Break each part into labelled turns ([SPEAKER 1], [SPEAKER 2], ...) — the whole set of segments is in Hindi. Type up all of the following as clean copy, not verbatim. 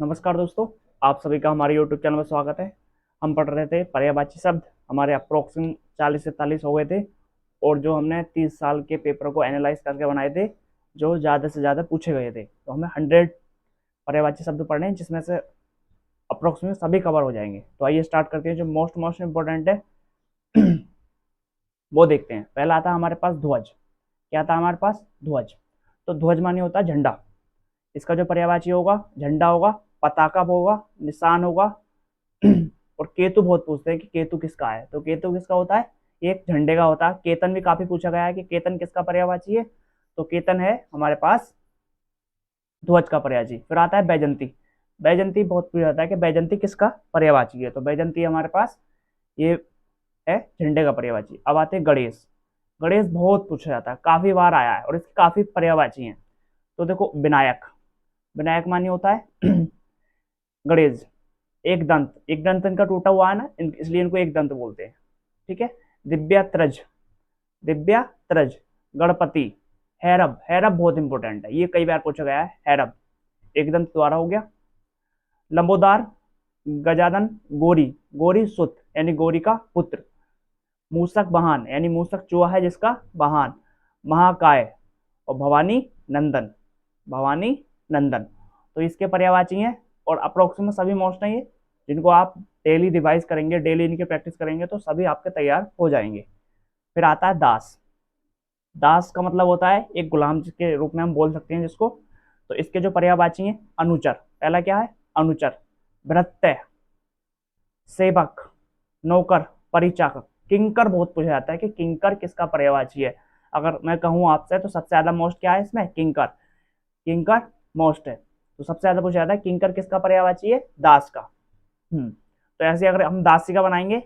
[SPEAKER 1] नमस्कार दोस्तों, आप सभी का हमारे YouTube चैनल में स्वागत है। हम पढ़ रहे थे पर्यायवाची शब्द। हमारे अप्रोक्सीम 40 से 43 हो गए थे और जो हमने 30 साल के पेपर को एनालाइज करके बनाए थे, जो ज़्यादा से ज़्यादा पूछे गए थे, तो हमें 100 पर्यायवाची शब्द पढ़ने हैं, जिसमें से अप्रोक्सीमेट सभी कवर हो जाएंगे। तो आइए स्टार्ट करते हैं। जो मोस्ट इम्पोर्टेंट है वो देखते हैं। पहला आता है हमारे पास ध्वज। क्या आता है हमारे पास? ध्वज। तो ध्वज माने होता है झंडा। इसका जो पर्यायवाची होगा झंडा होगा, पताका होगा, निशान होगा। और केतु बहुत पूछते हैं कि केतु किसका है, तो केतु किसका होता है? एक झंडे का होता है। केतन भी काफी पूछा गया है कि केतन किसका पर्यायवाची है, तो केतन है हमारे पास ध्वज का पर्यायवाची। फिर आता है बैजंती। बैजंती बहुत पूछा जाता है कि बैजंती किसका पर्यायवाची है, तो बैजंती हमारे पास ये है झंडे का पर्यायवाची। अब आते हैं गणेश। गणेश बहुत पूछा जाता है, काफी बार आया है और इसकी काफी पर्यायवाची है। तो देखो विनायक। विनायक मानी होता है गणेश। एक दंत इनका टूटा हुआ है ना, इसलिए इनको एक दंत बोलते हैं। ठीक है। दिव्यात्रज। दिव्यात्रज। गणपति। हैरब। हैरब बहुत इंपॉर्टेंट है, ये कई बार पूछा गया है। हैरब एक दंत द्वारा हो गया। लंबोदार। गजानन। गोरी। गोरी सुत यानी गोरी का पुत्र। मूसक वाहन यानी मूसक चूहा है जिसका वाहन। महाकाय और भवानी नंदन। भवानी नंदन। तो इसके पर्यायवाची हैं और अप्रोक्सीमेट सभी मोस्ट हैं ये, जिनको आप डेली रिवाइज करेंगे, डेली इनकी प्रैक्टिस करेंगे तो सभी आपके तैयार हो जाएंगे। फिर आता है दास। दास का मतलब होता है एक गुलाम के रूप में हम बोल सकते हैं जिसको। तो इसके जो पर्यायवाची हैं अनुचर। पहला क्या है? अनुचर। भृत्य। सेवक। नौकर। परिचारक। किंकर बहुत पूछा जाता है कि किंकर किसका पर्यायवाची है। अगर मैं कहूं आपसे तो सबसे ज्यादा मोस्ट क्या है इसमें? किंकर। किंकर मोस्ट है। तो सबसे ज्यादा पूछा जाता है किंकर किसका पर्यायवाची है? दास का। तो ऐसे अगर हम दासी का बनाएंगे,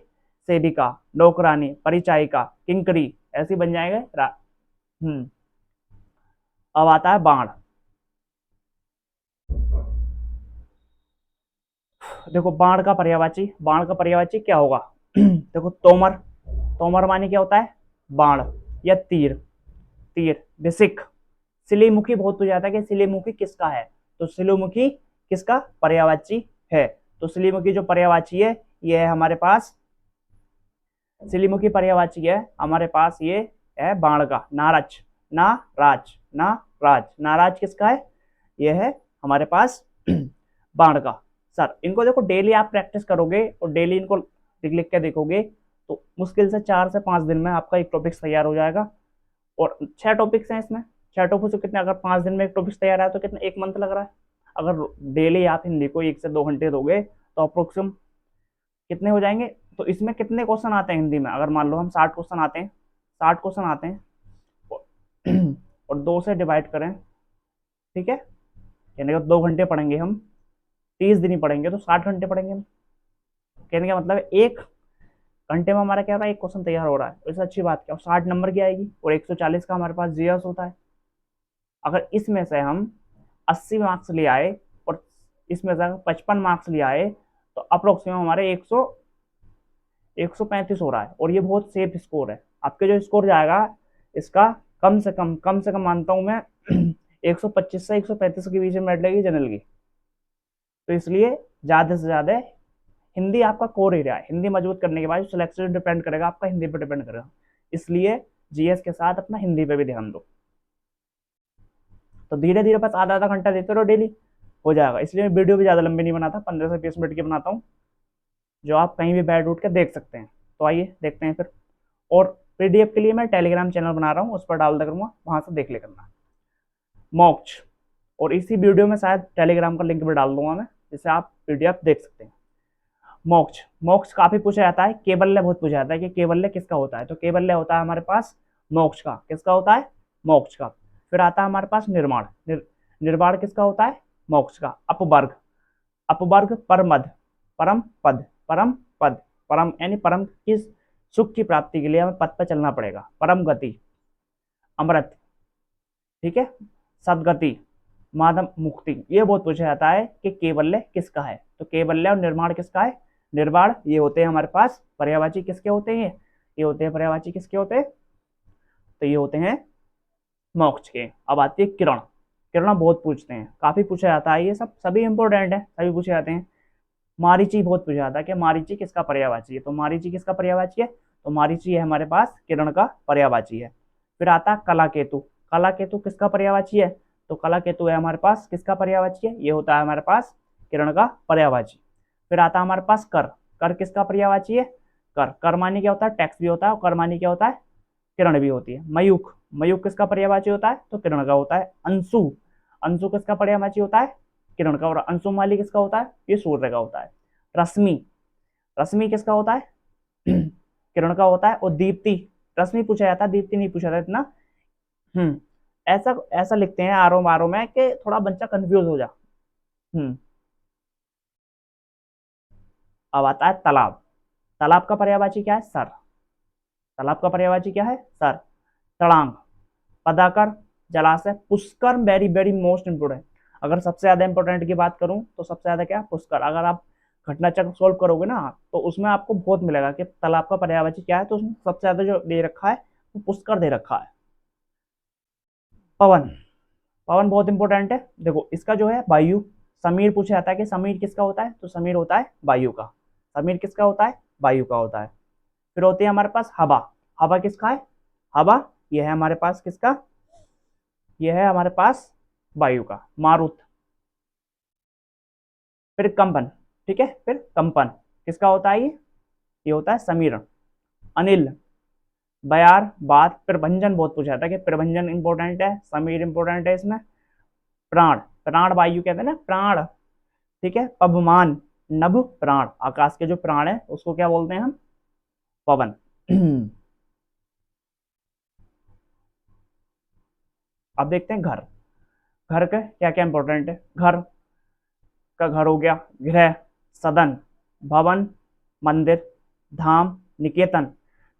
[SPEAKER 1] सेविका, नौकरानी, परिचायिका, किंकरी, ऐसे बन जाएंगे। अब आता है बाण। देखो बाण का पर्यायवाची, बाण का पर्यायवाची क्या होगा? देखो तोमर। तोमर माने क्या होता है? बाण या तीर। तीर। विसिक। सिलीमुखी बहुत पूछा जाता है कि सिलीमुखी किसका है, तो सिलीमुखी किसका पर्यायवाची है, तो सिलीमुखी जो पर्यायवाची है ये है हमारे पास। सिलीमुखी पर्यायवाची है हमारे पास, ये है बाण का। नाराज। नाराज। नाराज। नाराज किसका है? ये है हमारे पास बाण का। सर इनको देखो डेली आप प्रैक्टिस करोगे और डेली इनको लिख लिख के देखोगे तो मुश्किल से 4 से 5 दिन में आपका एक टॉपिक तैयार हो जाएगा। और 6 टॉपिक्स हैं इसमें। 6 टॉपिक से कितने, अगर 5 दिन में एक टॉपिक तैयार है तो कितना, 1 मंथ लग रहा है। अगर डेली आप हिंदी को 1 से 2 घंटे दोगे तो अप्रोक्सीम कितने हो जाएंगे। तो इसमें कितने क्वेश्चन आते हैं हिंदी में? अगर मान लो हम 60 क्वेश्चन आते हैं, 60 क्वेश्चन आते हैं और 2 से डिवाइड करें, ठीक है, यानी कि 2 घंटे पढ़ेंगे हम, 30 दिन ही पढ़ेंगे तो 60 घंटे पढ़ेंगे हम। कहने का मतलब है 1 घंटे में हमारा क्या हो रहा है? एक क्वेश्चन तैयार हो रहा है। इससे अच्छी बात क्या, 60 नंबर की आएगी और 140 का हमारे पास जीएस होता है। अगर इसमें से हम 80 मार्क्स ले आए और इसमें से अगर 55 मार्क्स ले आए तो अप्रोक्सीमेट हमारे 135 हो रहा है और ये बहुत सेफ स्कोर है। आपके जो स्कोर जाएगा इसका कम से कम मानता हूं मैं 125 से 135 के बीच में मेरिट लगेगी जनरल की। तो इसलिए ज्यादा से ज्यादा हिंदी आपका कोर एरिया है। हिंदी मजबूत करने के बाद सिलेक्शन डिपेंड करेगा आपका, हिंदी पे डिपेंड करेगा। इसलिए जीएस के साथ अपना हिंदी पे भी ध्यान दो। तो धीरे धीरे बस आधा आधा घंटा देते रहो, डेली हो जाएगा। इसलिए मैं वीडियो भी ज्यादा लंबी नहीं बनाता, 15 से 20 मिनट की बनाता हूँ, जो आप कहीं भी बैठ उठ के देख सकते हैं। तो आइए देखते हैं फिर। और पीडीएफ के लिए मैं टेलीग्राम चैनल बना रहा हूँ, उस पर डाल दूंगा, वहां से देख ले करना। मोक्ष। और इसी वीडियो में शायद टेलीग्राम का लिंक भी डाल दूंगा मैं, जिससे आप पीडीएफ देख सकते हैं। मोक्ष। मोक्ष काफी पूछा जाता है। केवल्य बहुत पूछा जाता है कि केवल्य किसका होता है, तो केवल्य होता है हमारे पास मोक्ष का। किसका होता है? मोक्ष का। फिर आता है हमारे पास निर्माण। निर्माण किसका होता है? मोक्ष का। अपवर्ग। अपवर्ग परमद। परम पद। परम पद। परम यानी परम की सुख की प्राप्ति के लिए हमें पद पर चलना पड़ेगा। परम गति। अमृत। ठीक है। सदगति। माधव मुक्ति। ये बहुत पूछा जाता है कि केवल्य किसका है, तो केवल्य और निर्माण किसका है? निर्वाण। ये होते हैं हमारे पास पर्यायवाची किसके होते हैं? ये होते हैं पर्यायवाची किसके होते हैं? तो ये होते हैं मोक्ष के। अब आती है किरण। किरण बहुत पूछते हैं, काफी पूछा जाता है, ये सब सभी इंपॉर्टेंट है, सभी पूछे जाते हैं। मारीची बहुत पूछा जाता है कि मारीची किसका पर्यायवाची है, तो मारीची किसका पर्यायवाची है, तो मारीची है हमारे पास किरण का पर्यायवाची है। फिर आता है कला केतु, कला केतु किसका पर्यायवाची है, तो कला केतु है हमारे पास किसका पर्यायवाची है, ये होता है हमारे पास किरण का पर्यायवाची। फिर आता है हमारे पास कर, कर किसका पर्यायवाची है, कर, कर मानी क्या होता है, टैक्स भी होता है, और कर मानी क्या होता है, किरण भी होती है। मयूख, मयूख किसका पर्यायवाची होता है, तो किरण का होता है। अंशु, अंशु किसका पर्यायवाची होता है, किरण का, और अंशुमाली किसका होता है, ये सूर्य का होता है। रश्मि, रश्मि किसका होता है किरण का होता है। और दीप्ति, रश्मि पूछा जाता है, दीप्ति नहीं पूछा था इतना। हम्म ऐसा ऐसा लिखते हैं आरो मारो में कि थोड़ा बच्चा कंफ्यूज हो जा। हम्म अब आता है तालाब, तालाब का पर्यायवाची क्या है, सर, तालाब का पर्यायवाची क्या है, सर। तड़ांग, पदाकर, जलाशय। Pushkar very very most important, अगर सबसे ज्यादा इंपोर्टेंट की बात करूं तो सबसे ज्यादा क्या, पुष्कर। अगर आप घटना चक्र सोल्व करोगे ना तो उसमें आपको बहुत मिलेगा कि तालाब का पर्यायवाची क्या है, तो उसमें सबसे ज्यादा जो दे रखा है वो पुष्कर दे रखा है। पवन, पवन बहुत इंपॉर्टेंट है, देखो इसका जो है वायु। समीर पूछा जाता है कि समीर किसका होता है, तो समीर होता है वायु का, समीर किसका होता है, वायु का होता है। फिर होती है हमारे पास हवा, हवा किसका है, हवा ये है हमारे पास किसका, ये है हमारे पास वायु का। मारुत, फिर कंपन, ठीक है, फिर कंपन किसका होता है, ये होता है समीरण। अनिल, बयार, बात। प्रभंजन बहुत पूछा जाता है कि प्रभंजन इंपॉर्टेंट है, समीर इंपॉर्टेंट है इसमें। प्राण, प्राण वायु कहते हैं ना, प्राण, ठीक है। पवमान, नभ प्राण, आकाश के जो प्राण है उसको क्या बोलते हैं हम, पवन। अब देखते हैं घर, घर का क्या क्या इंपॉर्टेंट है। घर का, घर हो गया, गृह, सदन, भवन, मंदिर, धाम, निकेतन।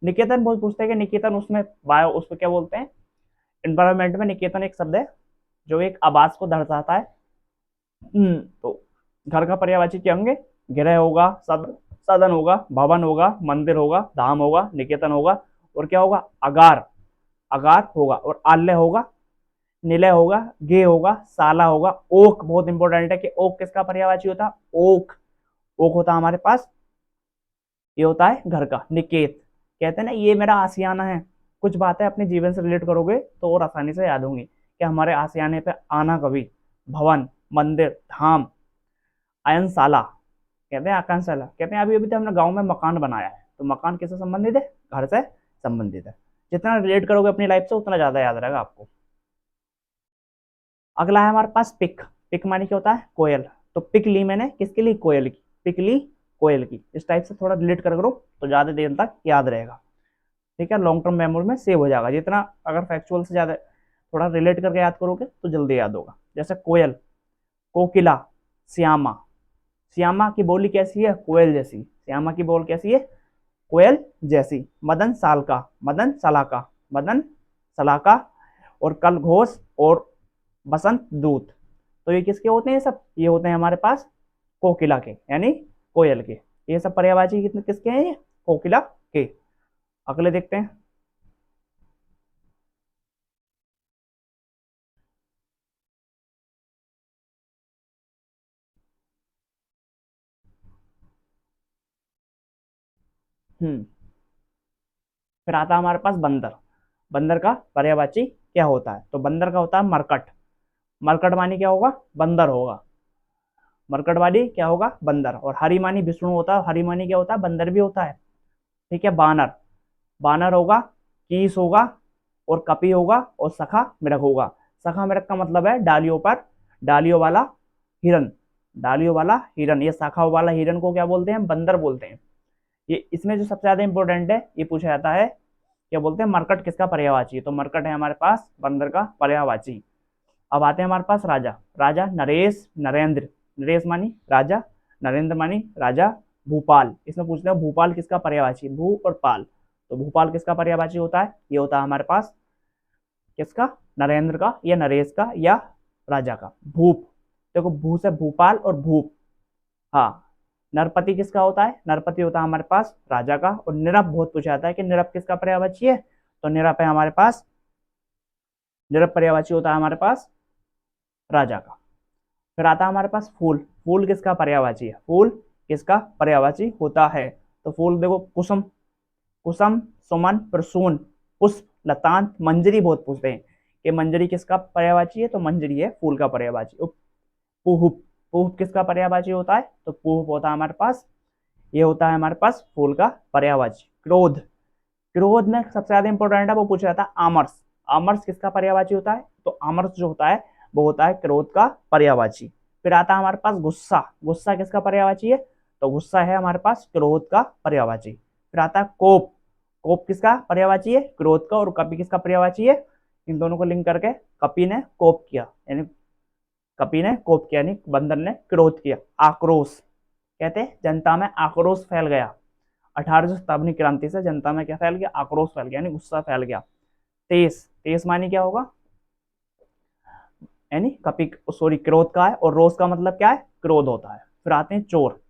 [SPEAKER 1] निकेतन बहुत पूछते हैं कि निकेतन उसमें बायो, उसको क्या बोलते हैं, एनवायरमेंट में निकेतन एक शब्द है जो एक आवास को दर्शाता है। तो घर का पर्यायवाची क्या होंगे, गृह होगा, सदन होगा, भवन होगा, मंदिर होगा, धाम होगा, निकेतन होगा, और क्या होगा, अगार, अगार होगा, और आल्य होगा, निलय होगा, गे होगा, साला होगा। ओक बहुत इंपॉर्टेंट है कि ओक किसका पर्यायवाची होता है, ओक, ओक होता है हमारे पास, ये होता है घर का। निकेत, कहते हैं ना ये मेरा आसियाना है, कुछ बातें अपने जीवन से रिलेट करोगे तो और आसानी से याद होंगी कि हमारे आसियाने पे आना कभी। भवन, मंदिर, धाम, अयनशाला, कहते हैं आकांक्षाला, कहते हैं अभी अभी तो हमने गांव में मकान बनाया है, तो मकान किससे संबंधित है, घर से संबंधित है। जितना रिलेट करोगे अपनी लाइफ से उतना ज्यादा याद रहेगा आपको। अगला है हमारे पास पिक, पिक मानी क्या होता है, कोयल। तो पिक ली मैंने किसके लिए, कोयल की, पिक ली कोयल की। इस टाइप से थोड़ा रिलेट कर करो तो ज्यादा देर तक याद रहेगा, ठीक है, लॉन्ग टर्म मेमोरी में सेव हो जाएगा। जितना अगर फैक्चुअल से ज्यादा थोड़ा रिलेट करके याद करोगे तो जल्दी याद होगा। जैसे कोयल, कोकिला, श्यामा, श्यामा की बोली कैसी है, कोयल जैसी, श्यामा की बोल कैसी है, कोयल जैसी। मदन सालका, मदन सलाका, मदन सलाका, और कल घोष, और बसंत दूत। तो ये किसके होते हैं, सब ये होते हैं हमारे पास कोकिला के, यानी कोयल के। ये सब पर्यायवाची कितने किसके हैं, ये कोकिला के। अगले देखते हैं। हम्म फिर आता है हमारे पास बंदर, बंदर का पर्यायवाची क्या होता है, तो बंदर का होता है मरकट, मरकट मानी क्या होगा, बंदर होगा, मरकट वाली क्या होगा, बंदर। और हरी मानी विष्णु होता है, हरी मानी क्या होता है, बंदर भी होता है, ठीक है। बानर, बानर होगा, कीस होगा, और कपी होगा, और सखा मृग होगा। सखा मृग का मतलब है डालियों पर, डालियों वाला हिरन, डालियों वाला हिरन। ये शाखा वाला हिरन को क्या बोलते हैं, बंदर बोलते हैं। ये इसमें जो सबसे ज्यादा इंपॉर्टेंट है, ये पूछा जाता है क्या बोलते हैं, मरकट किसका पर्यायवाची है, तो मरकट है हमारे पास बंदर का पर्यायवाची। अब आते हैं हमारे पास राजा, राजा नरेश, नरेंद्र, नरेश मानी राजा, नरेंद्र मानी राजा। भूपाल, इसमें पूछते हैं भूपाल किसका पर्यायवाची, भू और पाल, तो भूपाल किसका पर्यायवाची होता है, ये होता है हमारे पास किसका, नरेंद्र का, या नरेश का, या राजा का। भूप, देखो भू से भूपाल और भूप, हाँ। नरपति किसका होता है, नरपति होता है हमारे पास राजा का। और निरप बहुत पूछा जाता है कि निरप किसका पर्यायवाची है, तो निरप है हमारे पास, निरप पर्यायवाची होता है हमारे पास राजा का। फिर आता है हमारे पास फूल। फूल किसका पर्यायवाची है? फूल किसका पर्यायवाची होता है? तो फूल देखो, कुसुम, कुसुम, सुमन, प्रसून, पुष्प, लतांत, मंजरी बहुत पूछते हैं कि मंजरी किसका पर्यायवाची है, तो मंजरी है फूल का पर्यायवाची। पुहुप, पुहुप किसका पर्यायवाची होता है? तो पुहुप होता है हमारे पास, ये होता है हमारे पास फूल का पर्यायवाची। क्रोध, क्रोध में सबसे ज्यादा इंपॉर्टेंट है, वो पूछ रहा था आमर्ष। आमर्ष किसका पर्यायवाची होता है? तो आमर्ष जो होता है वो होता है क्रोध का पर्यायवाची। फिर आता है हमारे पास गुस्सा। गुस्सा किसका पर्यायवाची है? तो गुस्सा है हमारे पास क्रोध का पर्यायवाची। फिर आता है कोप। कोप किसका पर्यायवाची है? क्रोध का। और कपि किसका पर्यायवाची है? इन दोनों को लिंक करके कपि ने कोप किया, यानी कपि ने कोप किया, यानी बंदर ने क्रोध किया। आक्रोश, कहते हैं जनता में आक्रोश फैल गया। 1857 क्रांति से जनता में क्या फैल गया? आक्रोश फैल गया, यानी गुस्सा फैल गया। तेज, तेज मानी क्या होगा? यानी कपि, सॉरी, क्रोध का है, और रोष का मतलब क्या है? क्रोध होता है। फिर आते हैं चोर,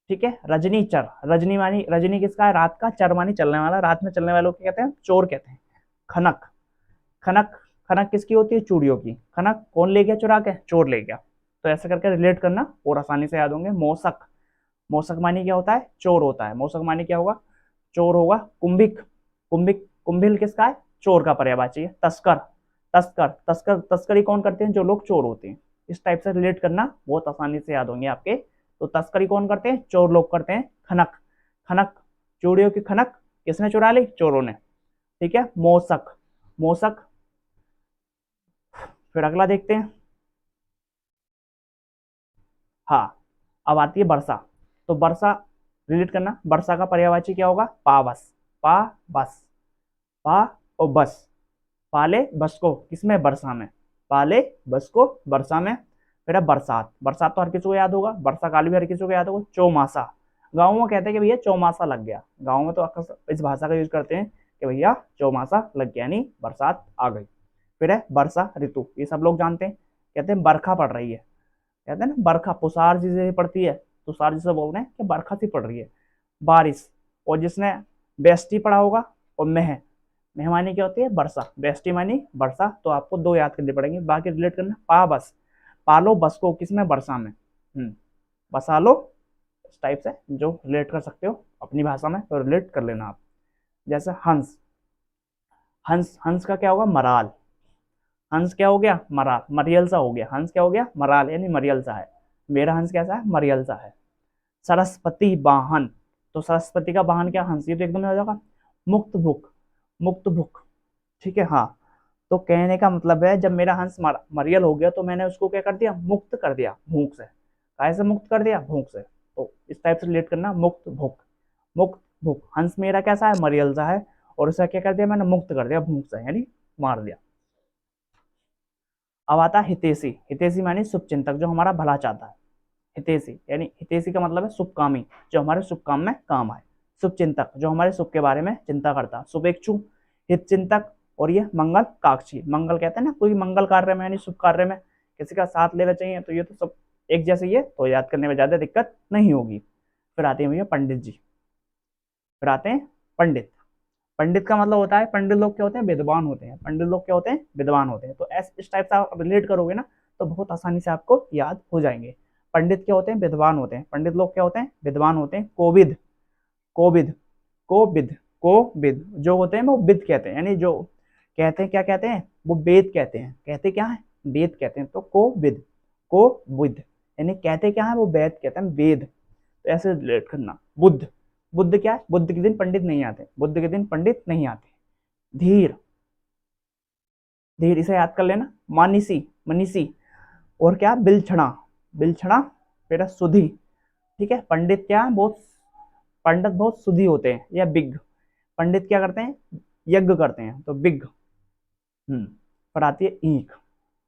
[SPEAKER 1] ठीक है। रजनी चर, रजनी मानी, रजनी किसका है? रात का, चर मानी चलने वाला, रात में चलने वालों को कहते हैं चोर कहते हैं। खनक, खनक, खनक किसकी होती है? चूड़ियों की। खनक कौन ले गया चुरा के? चोर ले गया। तो ऐसे करके रिलेट करना और आसानी से याद होंगे। मोसक, मोसक मानी क्या होता है? चोर होता है। मोसक मानी क्या होगा? चोर होगा। कुंभिक, कुंभिक, कुंभिल किसका है? चोर का पर्यायवाची है। तस्कर, तस्कर, तस्कर, तस्करी कौन करते हैं? जो लोग चोर होते हैं। इस टाइप से रिलेट करना, बहुत आसानी से याद होंगे आपके। तो तस्करी कौन करते हैं? चोर लोग करते हैं। खनक, खनक, चूड़ियों की खनक किसने चुरा ली? चोरों ने, ठीक है। Moussaka, moussaka. फिर अगला देखते हैं। हाँ, अब आती है वर्षा। तो वर्षा रिलेट करना, वर्षा का पर्यायवाची क्या होगा? पावस, पा बस, पा और बस, पाले बस को किसमें? वर्षा में, पाले बस को वर्षा में। फिर है बरसात। बरसात तो हर किसी को याद होगा, वर्षा काल भी हर किसी को याद होगा। चौमासा, गाँव में कहते हैं कि भैया चौमासा लग गया। गाँव में तो अक्सर इस भाषा का यूज करते हैं कि भैया चौमासा लग गया, यानी बरसात आ गई। फिर है वर्षा ऋतु, ये सब लोग जानते हैं, कहते हैं बरखा पड़ रही है। कहते हैं ना बरखा, पुसार जिसे पड़ती है, तुषार जिसे बोल रहे हैं कि बरखा सी पड़ रही है। बारिश, और जिसने बेस्टी पढ़ा होगा, और मेहमानी क्या होती है? वर्षा। बेस्टी मानी वर्षा। तो आपको दो याद करनी पड़ेंगे, बाकी रिलेट करना। पा बस, पालो बस को किसमें? वर्षा में। बसा लो। इस टाइप से जो रिलेट कर सकते हो अपनी भाषा में, तो रिलेट कर लेना आप। जैसे हंस, हंस, हंस का क्या होगा? मराल। हंस क्या हो गया? मराल, मरियल सा हो गया। हंस क्या हो गया? मराल, यानी मरियल सा है। मेरा हंस कैसा है? मरियल सा है। सरस्वती वाहन, तो सरस्वती का वाहन क्या? हंस। ये तो एकदम हो जाएगा। मुक्त भुक, मुक्त भुक, ठीक है। हाँ, तो कहने का मतलब है जब मेरा हंस मरियल हो गया तो मैंने उसको क्या कर दिया? मुक्त कर दिया भूख से। कैसे मुक्त कर दिया? भूख से। तो इस टाइप से रिलेट करना, मुक्त भूख, मुक्त भूख। हंस मेरा कैसा है? मरियल सा है, और उसे क्या कर दिया मैंने? मुक्त कर दिया भूख से, यानी मार दिया। अब आता है हितैषी। हितैषी मानी शुभचिंतक, जो हमारा भला चाहता है। हितैषी, यानी हितैषी का मतलब है शुभकामी, जो हमारे शुभ काम में काम आए। शुभचिंतक, जो हमारे शुभ के बारे में चिंता करता है। शुभेच्छु, हित चिंतक, और ये मंगल काक्षी। मंगल कहते हैं ना, कोई मंगल कार्य में यानी शुभ कार्य में किसी का साथ लेना चाहिए, तो ये तो सब एक जैसे ही है, तो याद करने में ज्यादा दिक्कत नहीं होगी। फिर आते हैं भैया पंडित जी। फिर आते हैं पंडित। पंडित का मतलब होता है, पंडित लोग क्या होते हैं? विद्वान होते हैं। पंडित लोग क्या होते हैं? विद्वान होते हैं। तो इस टाइप से आप रिलेट करोगे ना, तो बहुत आसानी से आपको याद हो जाएंगे। पंडित क्या होते हैं? विद्वान होते हैं। पंडित लोग क्या होते हैं? विद्वान होते हैं। कोविद, कोविद, कोविद, कोविद जो होते हैं वो विद कहते हैं, यानी जो कहते हैं, क्या कहते हैं? वो वेद कहते हैं। कहते क्या है? वेद कहते हैं। तो कोविद, कोविद, यानी कहते क्या है? वो वेद कहते हैं, वेद। तो ऐसे रिलेट करना। बुद्ध, बुद्ध क्या है? बुद्ध के दिन पंडित नहीं आते, बुद्ध के दिन पंडित नहीं आते। धीर, धीर इसे याद कर लेना। मानिसी, मनीषी, और क्या? बिलछड़ा, बिलछड़ा। फिर सुधी, ठीक है। पंडित क्या है? बहुत, पंडित बहुत सुधी होते हैं, या बिग। पंडित क्या करते हैं? यज्ञ करते हैं, तो बिग। पर आती है ईख।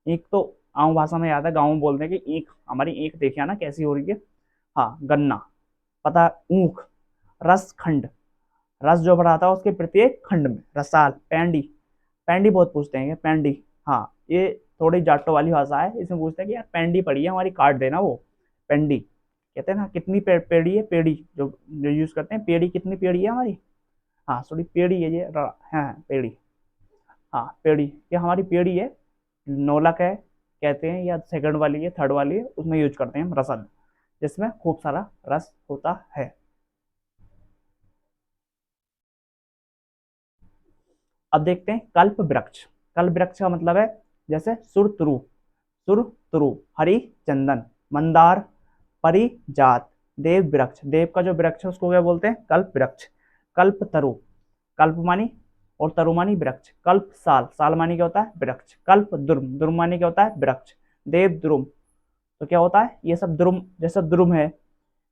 [SPEAKER 1] ईख तो आम भाषा में याद है, गाँव में बोलते हैं कि ईख, हमारी ईख देखिए ना कैसी हो रही है। हाँ, गन्ना, पता है। ऊख, रस खंड, रस जो बढ़ाता है उसके प्रत्येक खंड में। रसाल, पैंडी, पैंडी बहुत पूछते हैं, पैंडी। हाँ, ये थोड़ी जाटो वाली भाषा है, इसमें पूछते हैं कि यार पैंडी पड़ी है हमारी, काट देना वो। पैंडी कहते हैं ना, कितनी पेड़ी है? पेड़ी जो जो यूज करते हैं, पेड़ी कितनी पेड़ी है हमारी? हाँ, सॉरी, पेड़ी है ये, हाँ पेड़ी। हाँ, पेड़ी, ये हमारी पेड़ी है। नौलक है, कहते हैं, या सेकंड वाली है, थर्ड वाली है, उसमें यूज करते हैं हम रसन, जिसमें खूब सारा रस होता है। अब देखते हैं कल्प वृक्ष। कल्प वृक्ष का मतलब है जैसे सुरतरु, सुरतरु, हरि चंदन, मंदार, परिजात, देव वृक्ष। देव का जो वृक्ष है उसको क्या बोलते हैं? कल्प वृक्ष। कल्प तरु, कल्प मानी और तरु मानी वृक्ष। कल्प साल, साल मानी क्या होता है? वृक्ष। कल्प द्रुम, द्रुम मानी क्या होता है? वृक्ष। देव द्रुम, तो क्या होता है? ये सब द्रुम, जैसे द्रुम है,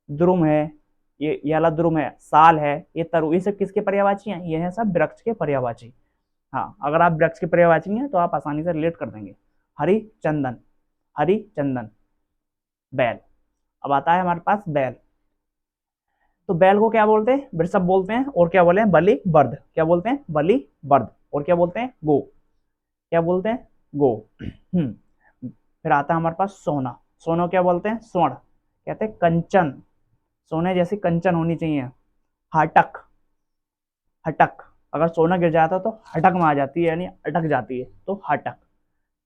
[SPEAKER 1] द्रुम है, ये वाला द्रुम है, साल है, ये तरु, ये सब किसके पर्यायवाची हैं? ये है सब वृक्ष के पर्यायवाची। हाँ, अगर आप वृक्ष के पर्यायवाची हैं तो आप आसानी से रिलेट कर देंगे। हरि चंदन, हरि चंदन, बैल। अब आता है हमारे पास बैल। तो बैल को क्या बोलते हैं? वृषभ बोलते हैं, और क्या बोले? बलि बर्द। क्या बोलते हैं? बलि बर्द। और क्या बोलते हैं? गो। क्या बोलते हैं? गो। फिर आता है हमारे पास सोना। सोना क्या बोलते हैं? स्वर्ण। कहते हैं कंचन, सोने जैसी कंचन होनी चाहिए। हटक, हटक, अगर सोना गिर जाता तो हटक में आ जाती है, यानी अटक जाती है, तो हटक।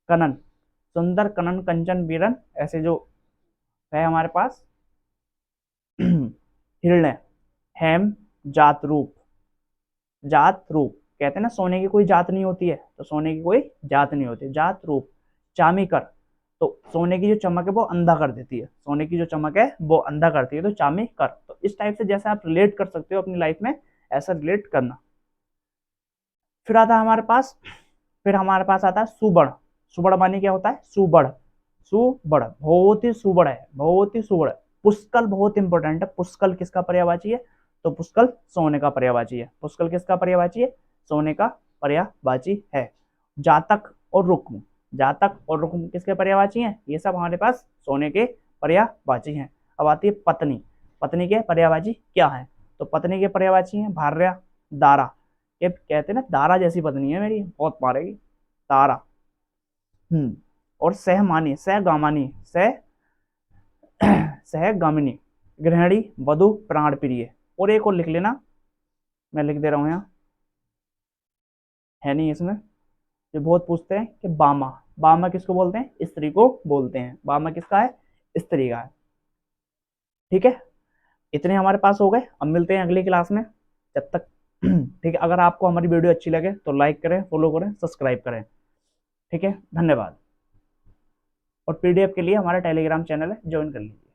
[SPEAKER 1] कनन, सुंदर कनन कंचन बीरन, ऐसे जो है हमारे पास। हिरण्य, हेम, जात रूप, जात रूप, कहते हैं ना सोने की कोई जात नहीं होती है, तो सोने की कोई जात नहीं होती, जात रूप। चामीकर, तो सोने की जो चमक है वो अंधा कर देती है, सोने की जो चमक है वो अंधा करती है, तो चामीकर। तो इस टाइप से जैसे आप रिलेट कर सकते हो अपनी लाइफ में, ऐसा रिलेट करना। फिर आता है हमारे पास, फिर हमारे पास आता है सुबड़। सुबड़ माने क्या होता है? सुबड़, सुबड़, बहुत ही सुबड़ है, बहुत ही सुबड़ है। पुष्कल बहुत इंपॉर्टेंट है। पुष्कल किसका पर्यायवाची है? तो पुष्कल सोने का पर्यायवाची है। पुष्कल किसका पर्यायवाची है? सोने का पर्यायवाची है। जातक और रुक्म, जातक और रुक्म किसके पर्यायवाची हैं? ये सब हमारे पास सोने के पर्यायवाची हैं। अब आती है पत्नी। पत्नी के पर्यायवाची क्या है? तो पत्नी के पर्यायवाची हैं भार्या, दारा। ये कहते हैं ना, दारा जैसी पत्नी है मेरी, बहुत मारेगी, दारा। और सहमानी, सहगामानी, सह सहगामिनी, गृहिणी, वधु, प्राण प्रिय। और एक और लिख लेना, मैं लिख दे रहा हूं यहाँ, है नहीं इसमें। जो बहुत पूछते हैं कि बामा, बामा किसको बोलते हैं? स्त्री को बोलते हैं। बामा किसका है? स्त्री का है। ठीक है, इतने हमारे पास हो गए। अब मिलते हैं अगली क्लास में, जब तक ठीक है। अगर आपको हमारी वीडियो अच्छी लगे तो लाइक करें, फॉलो करें, सब्सक्राइब करें। ठीक है, धन्यवाद। और पीडीएफ के लिए हमारा टेलीग्राम चैनल है, ज्वाइन कर लीजिए।